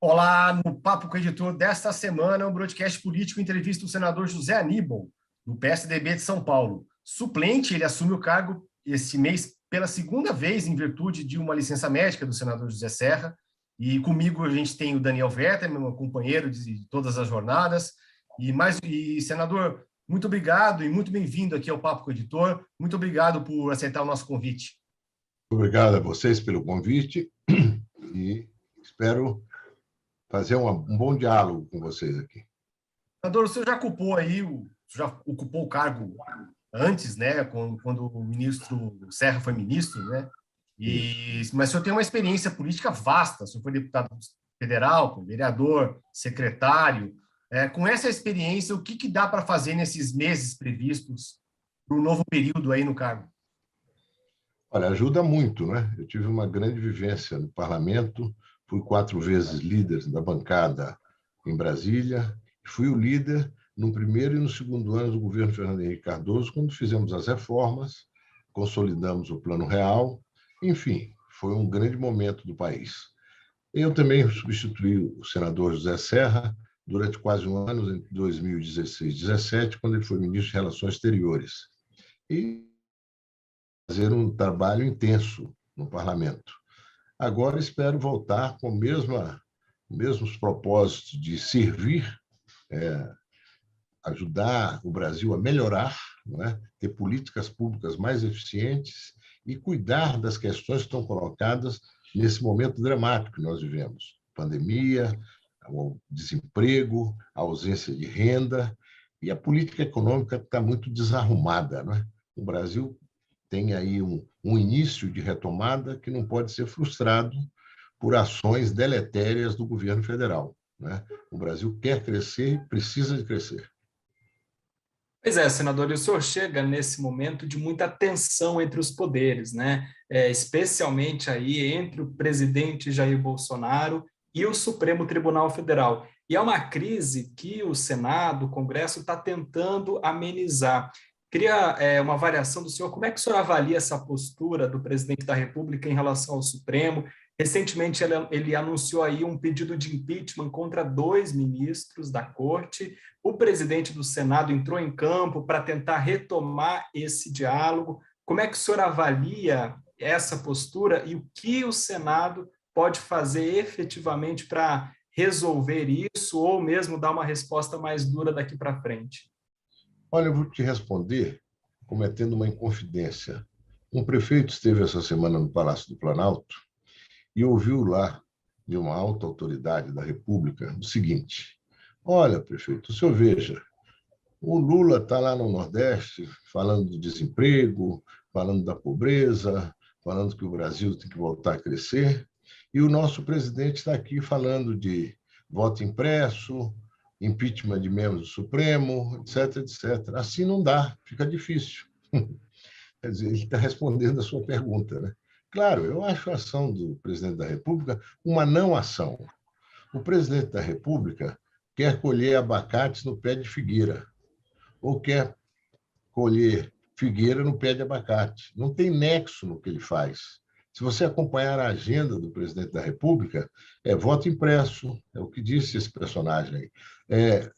Olá, no Papo com o Editor desta semana, o broadcast político entrevista o senador José Aníbal, do PSDB de São Paulo. Suplente, ele assume o cargo esse mês pela segunda vez, em virtude de uma licença médica do senador José Serra. E comigo a gente tem o Daniel Werther, meu companheiro de todas as jornadas. Senador, muito obrigado e muito bem-vindo aqui ao Papo com o Editor. Muito obrigado por aceitar o nosso convite. Obrigado a vocês pelo convite e espero fazer um bom diálogo com vocês aqui. Senador, você já ocupou o cargo antes, né, quando o ministro Serra foi ministro, né? Mas o senhor tem uma experiência política vasta. O senhor foi deputado federal, vereador, secretário. Com essa experiência, o que dá para fazer nesses meses previstos para o novo período aí no cargo? Olha, ajuda muito, né? Eu tive uma grande vivência no parlamento, fui 4 vezes líder da bancada em Brasília, fui o líder no primeiro e no segundo ano do governo Fernando Henrique Cardoso, quando fizemos as reformas, consolidamos o Plano Real, enfim, foi um grande momento do país. Eu também substituí o senador José Serra durante quase um ano, em 2016 e 2017, quando ele foi ministro de Relações Exteriores. E fazer um trabalho intenso no parlamento. Agora espero voltar com mesmos propósitos de servir, ajudar o Brasil a melhorar, não é? Ter políticas públicas mais eficientes e cuidar das questões que estão colocadas nesse momento dramático que nós vivemos. Pandemia, o desemprego, a ausência de renda e a política econômica está muito desarrumada, não é? O Brasil tem aí um início de retomada que não pode ser frustrado por ações deletérias do governo federal, né? O Brasil quer crescer e precisa de crescer. Pois é, senador, e o senhor chega nesse momento de muita tensão entre os poderes, né? Especialmente aí entre o presidente Jair Bolsonaro e o Supremo Tribunal Federal. E é uma crise que o Senado, o Congresso, está tentando amenizar. Queria uma variação do senhor. Como é que o senhor avalia essa postura do presidente da República em relação ao Supremo? Recentemente, ele anunciou aí um pedido de impeachment contra 2 ministros da Corte. O presidente do Senado entrou em campo para tentar retomar esse diálogo. Como é que o senhor avalia essa postura e o que o Senado pode fazer efetivamente para resolver isso ou mesmo dar uma resposta mais dura daqui para frente? Olha, eu vou te responder cometendo uma inconfidência. Um prefeito esteve essa semana no Palácio do Planalto e ouviu lá, de uma alta autoridade da República, o seguinte: olha, prefeito, o senhor veja, o Lula está lá no Nordeste falando do desemprego, falando da pobreza, falando que o Brasil tem que voltar a crescer, e o nosso presidente está aqui falando de voto impresso, impeachment de membros do Supremo, etc, etc. Assim não dá, fica difícil. Quer dizer, ele está respondendo a sua pergunta, né? Claro, eu acho a ação do presidente da República uma não ação. O presidente da República quer colher abacates no pé de figueira, ou quer colher figueira no pé de abacate. Não tem nexo no que ele faz. Se você acompanhar a agenda do presidente da República, é voto impresso, é o que disse esse personagem aí,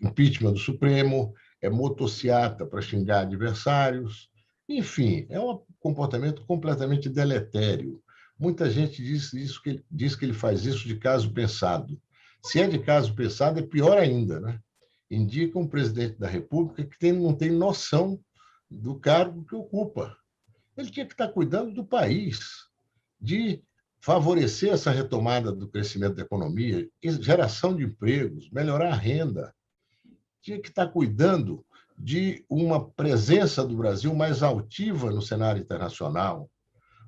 impeachment do Supremo, é motociata para xingar adversários, enfim, é um comportamento completamente deletério. Muita gente diz que ele faz isso de caso pensado. Se é de caso pensado, é pior ainda, né? Indica um presidente da República que não tem noção do cargo que ocupa. Ele tinha que estar cuidando do país, de favorecer essa retomada do crescimento da economia, geração de empregos, melhorar a renda. Tinha que estar cuidando de uma presença do Brasil mais altiva no cenário internacional,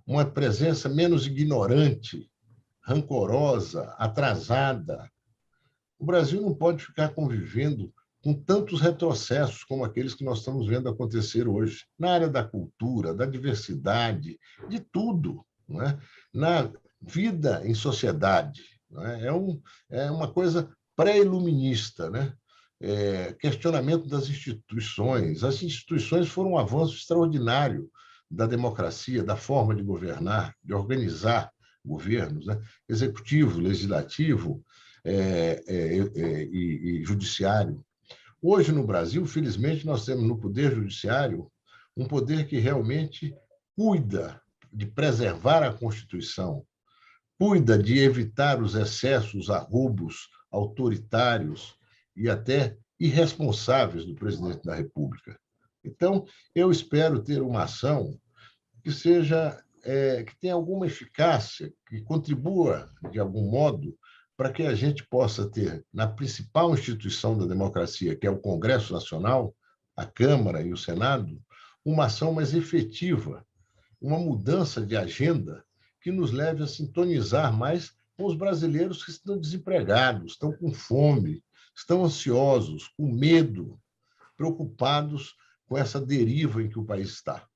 uma presença menos ignorante, rancorosa, atrasada. O Brasil não pode ficar convivendo com tantos retrocessos como aqueles que nós estamos vendo acontecer hoje, na área da cultura, da diversidade, de tudo, não é? Na vida em sociedade. Não é? É uma coisa pré-iluminista, né? Questionamento das instituições. As instituições foram um avanço extraordinário da democracia, da forma de governar, de organizar governos, né? Executivo, legislativo e judiciário. Hoje, no Brasil, felizmente, nós temos no Poder Judiciário um poder que realmente cuida de preservar a Constituição, cuida de evitar os excessos, arroubos autoritários e até irresponsáveis do presidente da República. Então, eu espero ter uma ação que seja que tenha alguma eficácia, que contribua, de algum modo, para que a gente possa ter, na principal instituição da democracia, que é o Congresso Nacional, a Câmara e o Senado, uma ação mais efetiva, uma mudança de agenda que nos leve a sintonizar mais com os brasileiros que estão desempregados, estão com fome, estão ansiosos, com medo, preocupados com essa deriva em que o país está.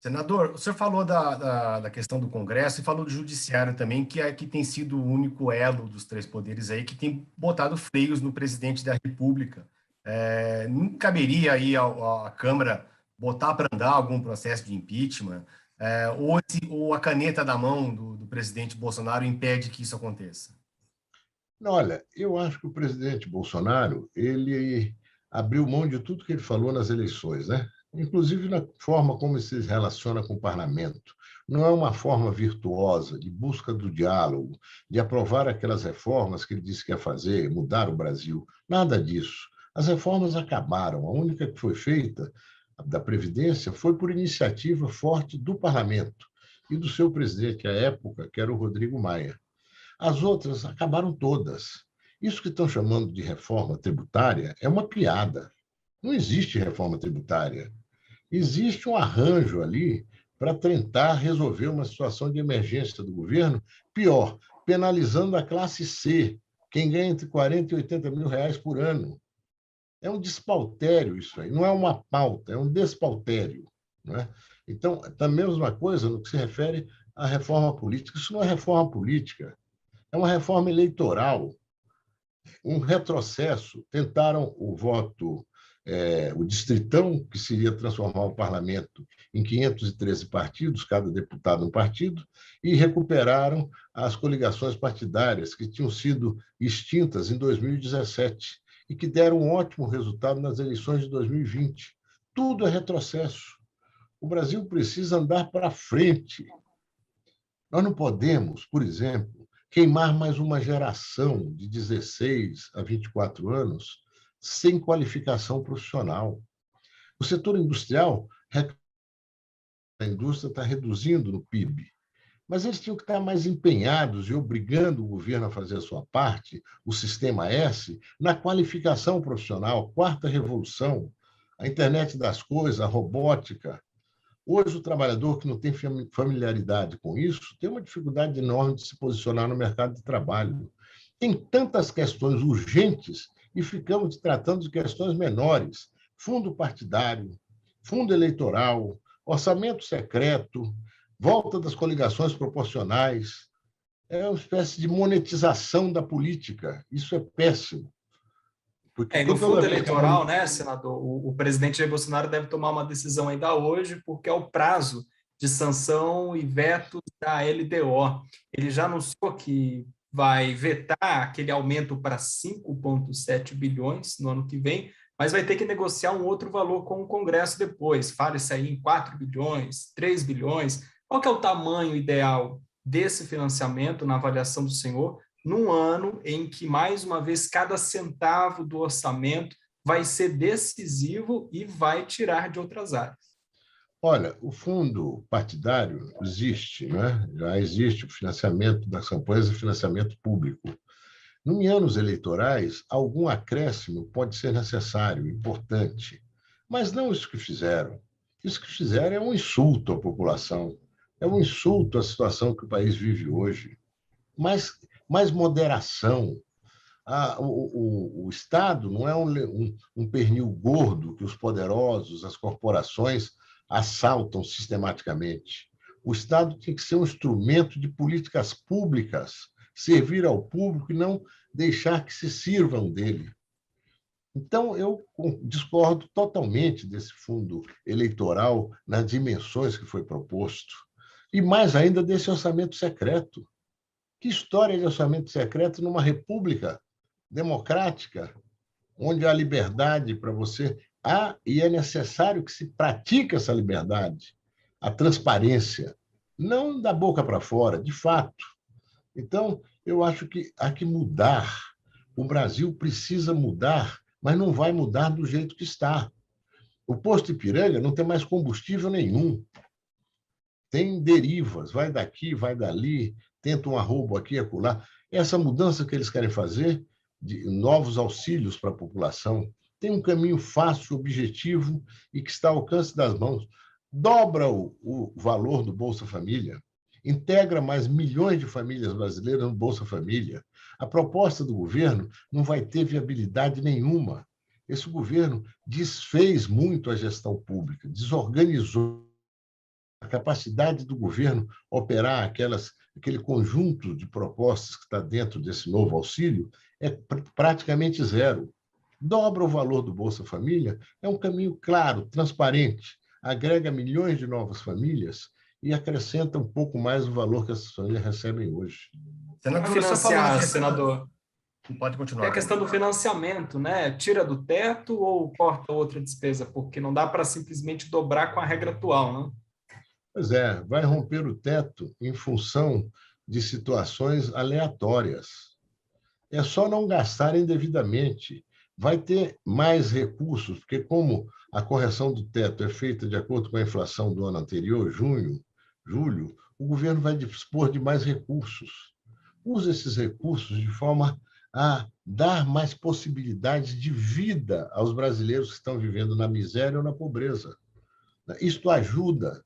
Senador, o senhor falou da questão do Congresso e falou do Judiciário também, que tem sido o único elo dos três poderes aí que tem botado freios no presidente da República. Não caberia aí a Câmara botar para andar algum processo de impeachment, ou a caneta na mão do presidente Bolsonaro impede que isso aconteça? Não, olha, eu acho que o presidente Bolsonaro ele abriu mão de tudo que ele falou nas eleições, né? Inclusive na forma como ele se relaciona com o parlamento. Não é uma forma virtuosa de busca do diálogo, de aprovar aquelas reformas que ele disse que ia fazer, mudar o Brasil. Nada disso. As reformas acabaram. A única que foi feita, da Previdência, foi por iniciativa forte do parlamento e do seu presidente à época, que era o Rodrigo Maia. As outras acabaram todas. Isso que estão chamando de reforma tributária é uma piada. Não existe reforma tributária. Existe um arranjo ali para tentar resolver uma situação de emergência do governo, pior, penalizando a classe C, quem ganha entre 40 e 80 mil reais por ano. É um despautério isso aí, não é uma pauta, é um despautério. Não é? Então, a mesma coisa no que se refere à reforma política. Isso não é reforma política, é uma reforma eleitoral, um retrocesso. Tentaram o voto, o distritão, que seria transformar o parlamento em 513 partidos, cada deputado um partido, e recuperaram as coligações partidárias, que tinham sido extintas em 2017 e que deram um ótimo resultado nas eleições de 2020. Tudo é retrocesso. O Brasil precisa andar para frente. Nós não podemos, por exemplo, queimar mais uma geração de 16 a 24 anos sem qualificação profissional. O setor industrial, a indústria está reduzindo no PIB, mas eles tinham que estar mais empenhados e obrigando o governo a fazer a sua parte, o Sistema S, na qualificação profissional, quarta revolução, a internet das coisas, a robótica. Hoje, o trabalhador que não tem familiaridade com isso tem uma dificuldade enorme de se posicionar no mercado de trabalho. Tem tantas questões urgentes e ficamos tratando de questões menores. Fundo partidário, fundo eleitoral, orçamento secreto, volta das coligações proporcionais. É uma espécie de monetização da política. Isso é péssimo. E no fundo eleitoral, né, senador, o presidente Jair Bolsonaro deve tomar uma decisão ainda hoje, porque é o prazo de sanção e veto da LDO. Ele já anunciou que vai vetar aquele aumento para 5,7 bilhões no ano que vem, mas vai ter que negociar um outro valor com o Congresso depois. Fala-se aí em 4 bilhões, 3 bilhões. Qual que é o tamanho ideal desse financiamento, na avaliação do senhor, num ano em que, mais uma vez, cada centavo do orçamento vai ser decisivo e vai tirar de outras áreas? Olha, o fundo partidário existe, né? Já existe o financiamento das campanhas e financiamento público. Em anos eleitorais, algum acréscimo pode ser necessário, importante, mas não isso que fizeram. Isso que fizeram é um insulto à população, é um insulto à situação que o país vive hoje. Mais moderação. O Estado não é um pernil gordo que os poderosos, as corporações, assaltam sistematicamente. O Estado tem que ser um instrumento de políticas públicas, servir ao público e não deixar que se sirvam dele. Então, eu discordo totalmente desse fundo eleitoral nas dimensões que foi proposto, e mais ainda desse orçamento secreto. Que história de orçamento secreto numa república democrática, onde há liberdade para você, e é necessário que se pratique essa liberdade, a transparência, não da boca para fora, de fato. Então, eu acho que há que mudar. O Brasil precisa mudar, mas não vai mudar do jeito que está. O posto Ipiranga não tem mais combustível nenhum. Tem derivas, vai daqui, vai dali, tenta um arrobo aqui e acolá. Essa mudança que eles querem fazer, de novos auxílios para a população, tem um caminho fácil, objetivo e que está ao alcance das mãos. Dobra o valor do Bolsa Família, integra mais milhões de famílias brasileiras no Bolsa Família. A proposta do governo não vai ter viabilidade nenhuma. Esse governo desfez muito a gestão pública, desorganizou a capacidade do governo operar aquele conjunto de propostas que está dentro desse novo auxílio é praticamente zero. Dobra o valor do Bolsa Família, é um caminho claro, transparente, agrega milhões de novas famílias e acrescenta um pouco mais o valor que essas famílias recebem hoje. Senador, financiar, senador. Pode continuar. É a questão do financiamento, né? Tira do teto ou corta outra despesa? Porque não dá para simplesmente dobrar com a regra atual, não? Pois é, vai romper o teto em função de situações aleatórias. É só não gastar indevidamente. Vai ter mais recursos, porque como a correção do teto é feita de acordo com a inflação do ano anterior, julho, o governo vai dispor de mais recursos. Use esses recursos de forma a dar mais possibilidades de vida aos brasileiros que estão vivendo na miséria ou na pobreza. Isto ajuda.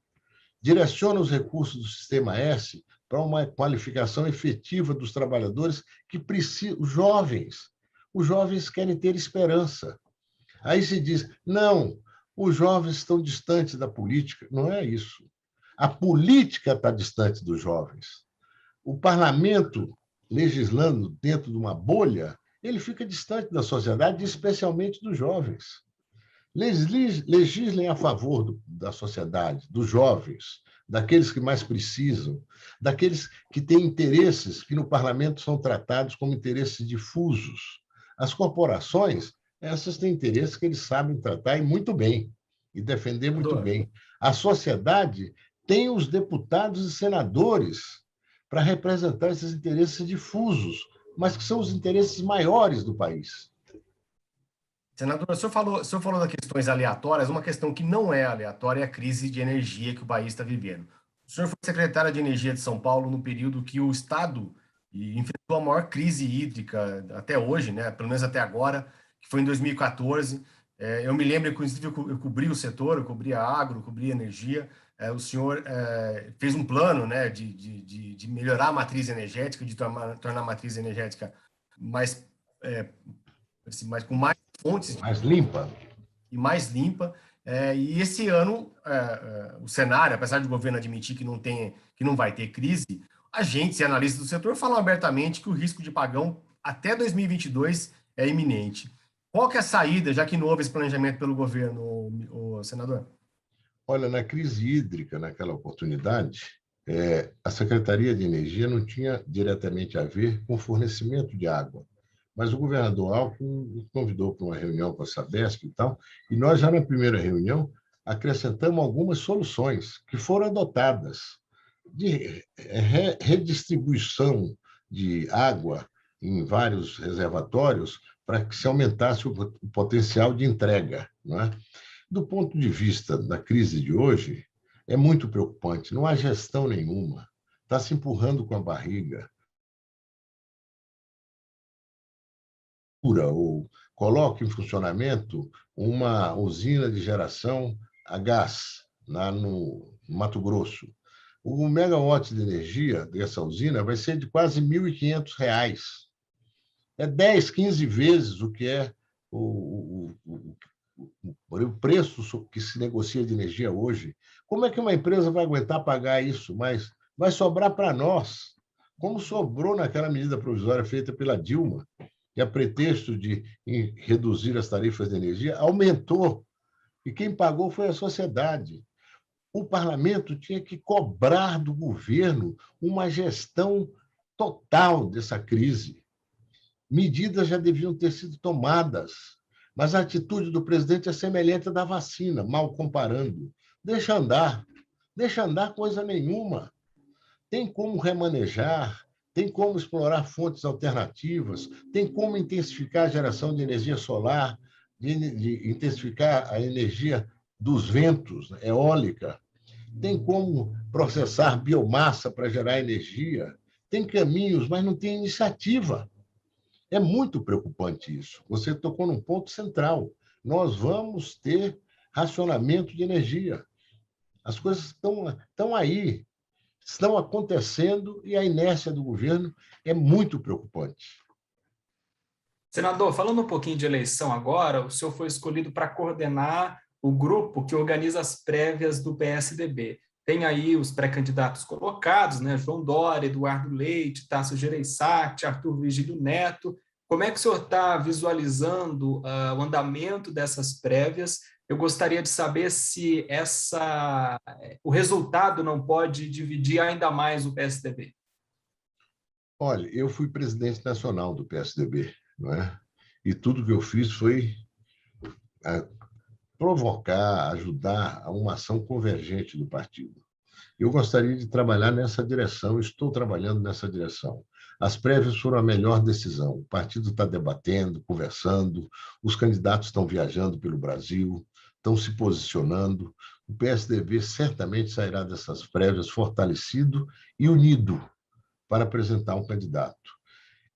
Direciona os recursos do Sistema S para uma qualificação efetiva dos trabalhadores que precisam, os jovens querem ter esperança. Aí se diz, não, os jovens estão distantes da política. Não é isso. A política está distante dos jovens. O parlamento, legislando dentro de uma bolha, ele fica distante da sociedade, especialmente dos jovens. Legislem a favor da sociedade, dos jovens, daqueles que mais precisam, daqueles que têm interesses que no parlamento são tratados como interesses difusos. As corporações, essas têm interesses que eles sabem tratar e muito bem, e defender muito bem. A sociedade tem os deputados e senadores para representar esses interesses difusos, mas que são os interesses maiores do país. Senador, o senhor falou das questões aleatórias, uma questão que não é aleatória é a crise de energia que o país está vivendo. O senhor foi secretário de Energia de São Paulo no período que o Estado enfrentou a maior crise hídrica até hoje, né? Pelo menos até agora, que foi em 2014. Eu me lembro, inclusive, eu cobri o setor, eu cobri a agro, eu cobri a energia. O senhor fez um plano, né, de melhorar a matriz energética, de tornar a matriz energética mais, com mais fontes. Mais limpa. E mais limpa. E esse ano, o cenário, apesar do governo admitir que não vai ter crise, agentes e analistas do setor falam abertamente que o risco de apagão até 2022 é iminente. Qual que é a saída, já que não houve esse planejamento pelo governo, senador? Olha, na crise hídrica, naquela oportunidade, a Secretaria de Energia não tinha diretamente a ver com o fornecimento de água, mas o governador Alckmin nos convidou para uma reunião com a Sabesp e tal, e nós já na primeira reunião acrescentamos algumas soluções que foram adotadas de redistribuição de água em vários reservatórios para que se aumentasse o potencial de entrega, não é? Do ponto de vista da crise de hoje, é muito preocupante. Não há gestão nenhuma. Está se empurrando com a barriga. Ou coloque em funcionamento uma usina de geração a gás lá no Mato Grosso. O megawatt de energia dessa usina vai ser de quase R$ 1.500. É 10, 15 vezes o que é o preço que se negocia de energia hoje. Como é que uma empresa vai aguentar pagar isso? Mas vai sobrar para nós, como sobrou naquela medida provisória feita pela Dilma, que, a pretexto de reduzir as tarifas de energia, aumentou. E quem pagou foi a sociedade. O parlamento tinha que cobrar do governo uma gestão total dessa crise. Medidas já deviam ter sido tomadas, mas a atitude do presidente é semelhante à da vacina, mal comparando. Deixa andar coisa nenhuma. Tem como remanejar, tem como explorar fontes alternativas, tem como intensificar a geração de energia solar, de intensificar a energia dos ventos, eólica, tem como processar biomassa para gerar energia, tem caminhos, mas não tem iniciativa. É muito preocupante isso. Você tocou num ponto central. Nós vamos ter racionamento de energia. As coisas estão aí, estão acontecendo e a inércia do governo é muito preocupante. Senador, falando um pouquinho de eleição agora, o senhor foi escolhido para coordenar o grupo que organiza as prévias do PSDB. Tem aí os pré-candidatos colocados, né? João Dória, Eduardo Leite, Tasso Gereissati, Arthur Virgílio Neto. Como é que o senhor está visualizando o andamento dessas prévias? Eu gostaria de saber se o resultado não pode dividir ainda mais o PSDB. Olha, eu fui presidente nacional do PSDB, não é? E tudo que eu fiz foi provocar, ajudar a uma ação convergente do partido. Eu gostaria de trabalhar nessa direção, estou trabalhando nessa direção. As prévias foram a melhor decisão. O partido está debatendo, conversando, os candidatos estão viajando pelo Brasil, estão se posicionando. O PSDB certamente sairá dessas prévias fortalecido e unido para apresentar um candidato.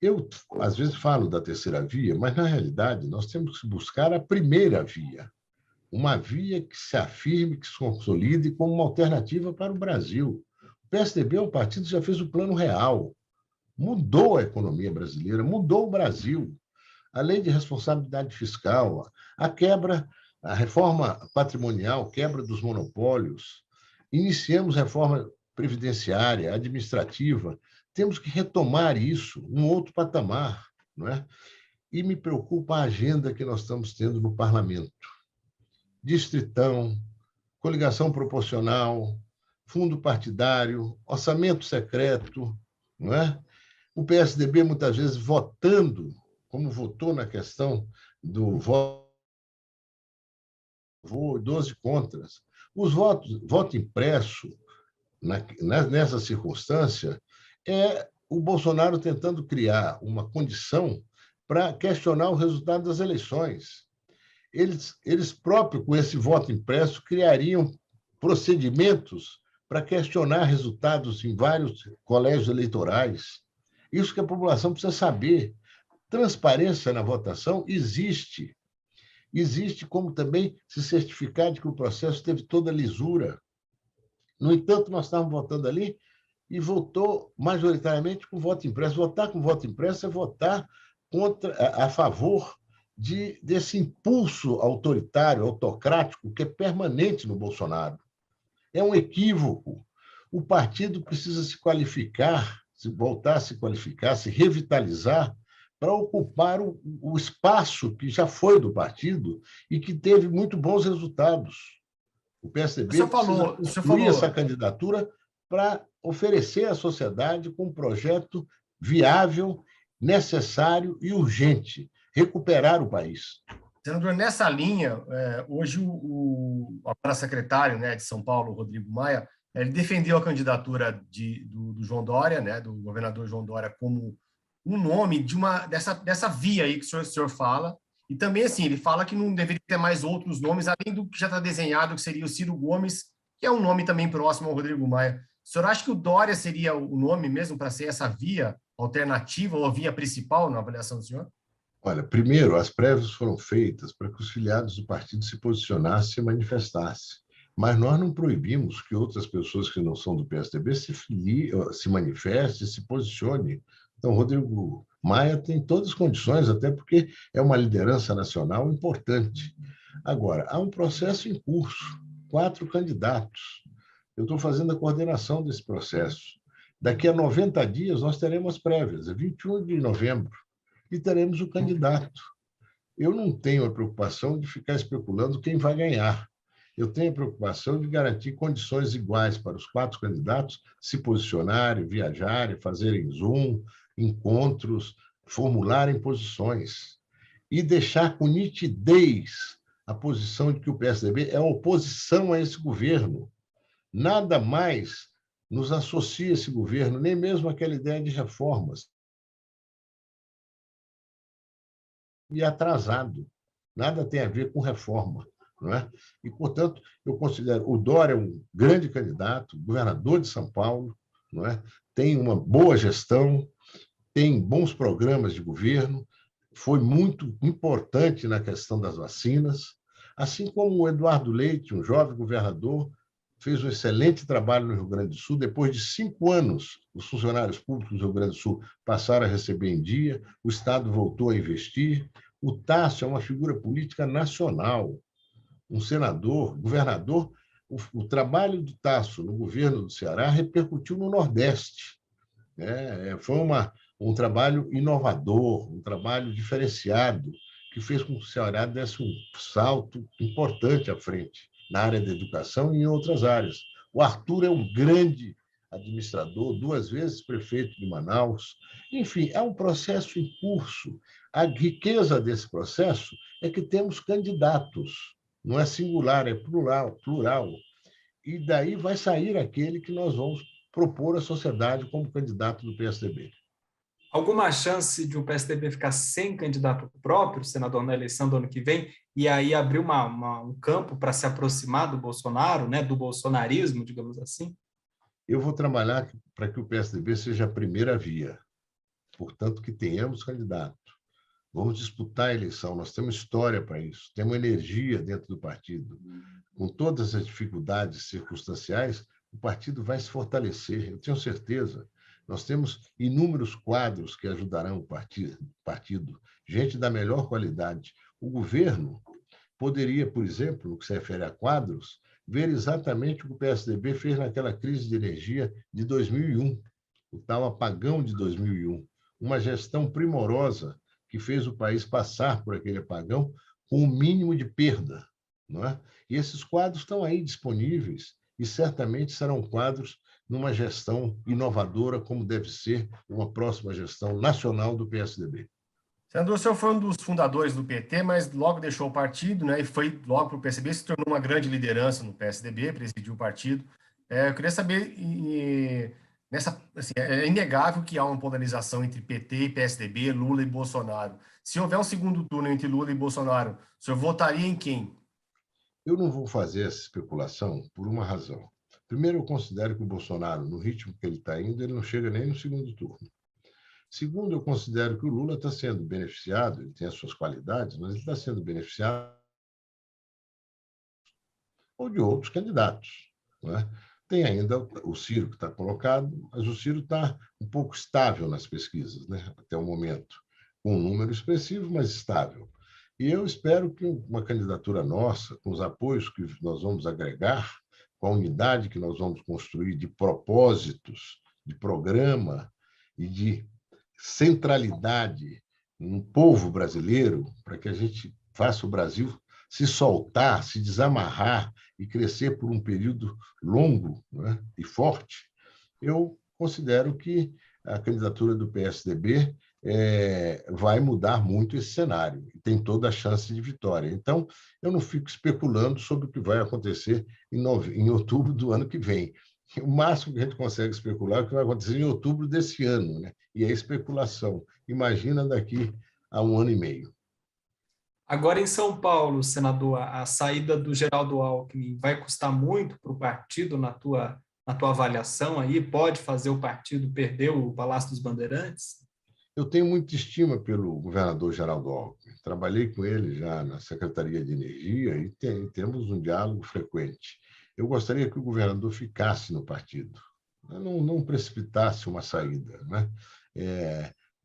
Eu, às vezes, falo da terceira via, mas, na realidade, nós temos que buscar a primeira via, uma via que se afirme, que se consolide como uma alternativa para o Brasil. O PSDB é um partido que já fez o Plano Real, mudou a economia brasileira, mudou o Brasil. A lei de responsabilidade fiscal, a reforma patrimonial, quebra dos monopólios, iniciamos reforma previdenciária, administrativa, temos que retomar isso, um outro patamar, não é? E me preocupa a agenda que nós estamos tendo no parlamento. Distritão, coligação proporcional, fundo partidário, orçamento secreto, não é? O PSDB, muitas vezes, votando, como votou na questão do voto 12 contras. Voto impresso, nessa circunstância, é o Bolsonaro tentando criar uma condição para questionar o resultado das eleições. Eles próprios, com esse voto impresso, criariam procedimentos para questionar resultados em vários colégios eleitorais. Isso que a população precisa saber. Transparência na votação existe. Existe como também se certificar de que o processo teve toda a lisura. No entanto, nós estávamos votando ali e votou majoritariamente com voto impresso. Votar com voto impresso é votar a favor desse impulso autoritário, autocrático, que é permanente no Bolsonaro. É um equívoco. O partido precisa se qualificar, voltar a se qualificar, se revitalizar para ocupar o espaço que já foi do partido e que teve muito bons resultados. O PSDB precisa construir essa candidatura para oferecer à sociedade com um projeto viável, necessário e urgente, recuperar o país. Senador, nessa linha, hoje o secretário, né, de São Paulo, Rodrigo Maia, ele defendeu a candidatura do João Dória, né, do governador João Dória, como um nome dessa via aí que o senhor fala. E também, assim, ele fala que não deveria ter mais outros nomes, além do que já está desenhado, que seria o Ciro Gomes, que é um nome também próximo ao Rodrigo Maia. O senhor acha que o Dória seria o nome mesmo para ser essa via alternativa ou a via principal na avaliação do senhor? Olha, primeiro, as prévias foram feitas para que os filiados do partido se posicionassem e manifestassem. Mas nós não proibimos que outras pessoas que não são do PSDB se manifestem, se posicionem. Então, Rodrigo Maia tem todas as condições, até porque é uma liderança nacional importante. Agora, há um processo em curso, 4 candidatos. Eu estou fazendo a coordenação desse processo. Daqui a 90 dias, nós teremos as prévias, é 21 de novembro, e teremos o candidato. Eu não tenho a preocupação de ficar especulando quem vai ganhar. eu tenho a preocupação de garantir condições iguais para os 4 candidatos se posicionarem, viajarem, fazerem Zoom, encontros, formularem posições e deixar com nitidez a posição de que o PSDB é oposição a esse governo. Nada mais nos associa a esse governo, nem mesmo aquela ideia de reformas. E atrasado. Nada tem a ver com reforma. Não é? E, portanto, eu considero o Dória um grande candidato, governador de São Paulo, não é? Tem uma boa gestão, tem bons programas de governo, foi muito importante na questão das vacinas, assim como o Eduardo Leite, um jovem governador, fez um excelente trabalho no Rio Grande do Sul. Depois de 5 anos, os funcionários públicos do Rio Grande do Sul passaram a receber em dia, o Estado voltou a investir. O Tássio é uma figura política nacional, um senador, governador. O trabalho do Tássio no governo do Ceará repercutiu no Nordeste. Foi um trabalho inovador, um trabalho diferenciado, que fez com que o Ceará desse um salto importante à frente, na área da educação e em outras áreas. O Arthur é um grande administrador, 2 vezes prefeito de Manaus. Enfim, é um processo em curso. A riqueza desse processo é que temos candidatos, não é singular, é plural, plural. E daí vai sair aquele que nós vamos propor à sociedade como candidato do PSDB. Alguma chance de o PSDB ficar sem candidato próprio, senador, na eleição do ano que vem, e aí abrir um campo para se aproximar do Bolsonaro, né, do bolsonarismo, digamos assim? Eu vou trabalhar para que o PSDB seja a primeira via, portanto, que tenhamos candidato. Vamos disputar a eleição, nós temos história para isso, temos energia dentro do partido. Com todas as dificuldades circunstanciais, o partido vai se fortalecer, eu tenho certeza. Nós temos inúmeros quadros que ajudarão o partido, gente da melhor qualidade. O governo poderia, por exemplo, no que se refere a quadros, ver exatamente o que o PSDB fez naquela crise de energia de 2001, o tal apagão de 2001, uma gestão primorosa que fez o país passar por aquele apagão com o mínimo de perda. Não é? E esses quadros estão aí disponíveis e certamente serão quadros numa gestão inovadora, como deve ser uma próxima gestão nacional do PSDB. Senador, o senhor foi um dos fundadores do PT, mas logo deixou o partido, né, e foi logo para o PSDB, se tornou uma grande liderança no PSDB, presidiu o partido. Eu queria saber, assim, é inegável que há uma polarização entre PT e PSDB, Lula e Bolsonaro. Se houver um segundo turno entre Lula e Bolsonaro, o senhor votaria em quem? Eu não vou fazer essa especulação por uma razão. Primeiro, eu considero que o Bolsonaro, no ritmo que ele está indo, ele não chega nem no segundo turno. Segundo, eu considero que o Lula está sendo beneficiado, ele tem as suas qualidades, mas ele está sendo beneficiado ou de outros candidatos. Não é? Tem ainda o Ciro, que está colocado, mas o Ciro está um pouco estável nas pesquisas, né? Até o momento, com um número expressivo, mas estável. E eu espero que uma candidatura nossa, com os apoios que nós vamos agregar, com a unidade que nós vamos construir de propósitos, de programa e de centralidade no povo brasileiro, para que a gente faça o Brasil se soltar, se desamarrar e crescer por um período longo, né, e forte, eu considero que a candidatura do PSDB vai mudar muito esse cenário e tem toda a chance de vitória. Então, eu não fico especulando sobre o que vai acontecer em outubro do ano que vem. O máximo que a gente consegue especular é o que vai acontecer em outubro desse ano, né? E é especulação. Imagina daqui a 1 ano e meio. Agora, em São Paulo, senador, a saída do Geraldo Alckmin vai custar muito para o partido, na tua avaliação aí? Pode fazer o partido perder o Palácio dos Bandeirantes? Eu tenho muita estima pelo governador Geraldo Alckmin. Trabalhei com ele já na Secretaria de Energia e temos um diálogo frequente. Eu gostaria que o governador ficasse no partido, não precipitasse uma saída, né?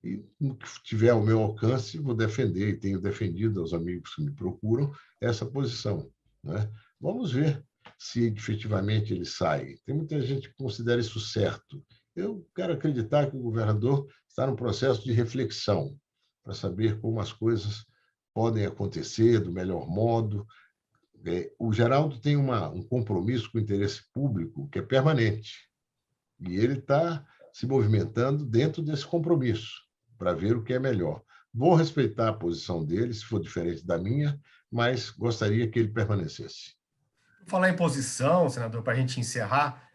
E no que tiver ao meu alcance, vou defender, e tenho defendido aos amigos que me procuram, essa posição, né? Vamos ver se efetivamente ele sai. Tem muita gente que considera isso certo. Eu quero acreditar que o governador está no processo de reflexão para saber como as coisas podem acontecer do melhor modo, O Geraldo tem um compromisso com o interesse público que é permanente, e ele está se movimentando dentro desse compromisso, para ver o que é melhor. Vou respeitar a posição dele, se for diferente da minha, mas gostaria que ele permanecesse. Vou falar em posição, senador, para a gente encerrar,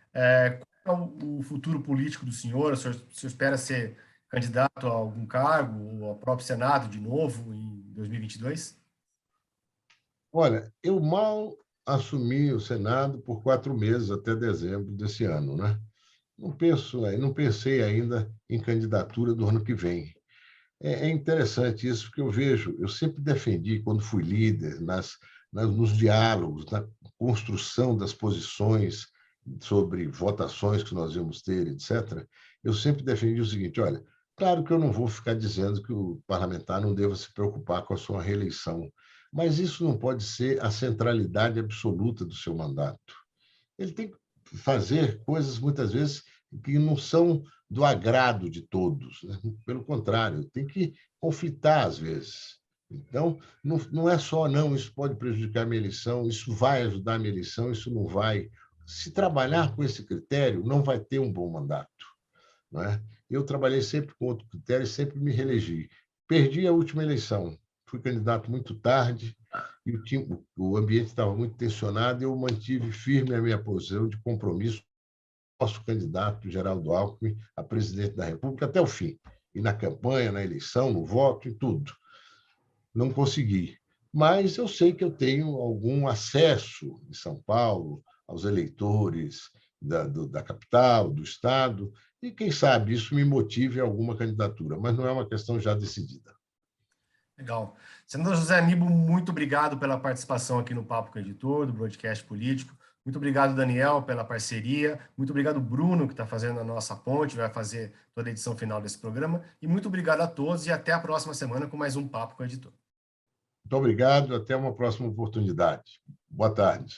qual é o futuro político do senhor? O senhor espera ser candidato a algum cargo, ou ao próprio Senado de novo, em 2022? Olha, eu mal assumi o Senado por 4 meses, até dezembro desse ano, né? Não pensei ainda em candidatura do ano que vem. É interessante isso, porque eu sempre defendi, quando fui líder, nos diálogos, na construção das posições sobre votações que nós íamos ter, etc., eu sempre defendi o seguinte: olha, claro que eu não vou ficar dizendo que o parlamentar não deva se preocupar com a sua reeleição, mas isso não pode ser a centralidade absoluta do seu mandato. Ele tem que fazer coisas, muitas vezes, que não são do agrado de todos, né? Pelo contrário, tem que conflitar às vezes. Então, não é só, não, isso pode prejudicar a minha eleição, isso vai ajudar a minha eleição, isso não vai. Se trabalhar com esse critério, não vai ter um bom mandato. Não é? Eu trabalhei sempre com outro critério e sempre me reelegi. Perdi a última eleição, fui candidato muito tarde, e o ambiente estava muito tensionado, e eu mantive firme a minha posição de compromisso com o nosso candidato, Geraldo Alckmin, a presidente da República, até o fim. E na campanha, na eleição, no voto, em tudo. Não consegui. Mas eu sei que eu tenho algum acesso em São Paulo aos eleitores da capital, do Estado, e quem sabe isso me motive a alguma candidatura, mas não é uma questão já decidida. Legal. Senador José Aníbal, muito obrigado pela participação aqui no Papo com o Editor, do Broadcast Político. Muito obrigado, Daniel, pela parceria. Muito obrigado, Bruno, que está fazendo a nossa ponte, vai fazer toda a edição final desse programa. E muito obrigado a todos e até a próxima semana com mais um Papo com o Editor. Muito obrigado, até uma próxima oportunidade. Boa tarde.